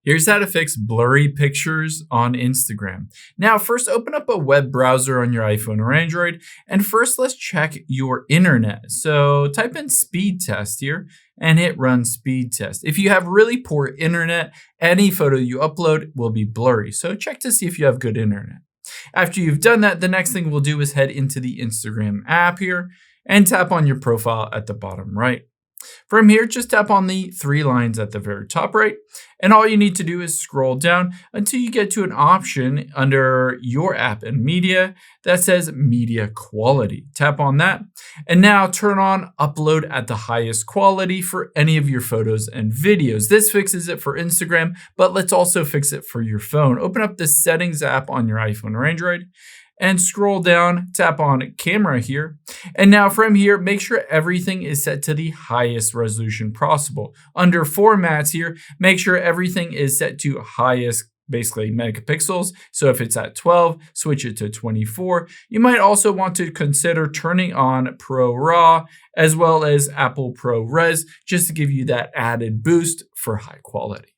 Here's how to fix blurry pictures on Instagram. Now, first open up a web browser on your iPhone or Android, and first let's check your internet. So type in speed test here and hit run speed test. If you have really poor internet, any photo you upload will be blurry. So check to see if you have good internet. After you've done that, the next thing we'll do is head into the Instagram app here and tap on your profile at the bottom right. From here, just tap on the three lines at the very top right, and all you need to do is scroll down until you get to an option under your app and media that says media quality. Tap on that, and now turn on upload at the highest quality for any of your photos and videos. This fixes it for Instagram, but let's also fix it for your phone. Open up the settings app on your iPhone or Android, and scroll down, tap on camera here. And now from here, make sure everything is set to the highest resolution possible. Under formats here, make sure everything is set to highest, basically megapixels. So if it's at 12, switch it to 24. You might also want to consider turning on Pro RAW as well as Apple ProRes just to give you that added boost for high quality.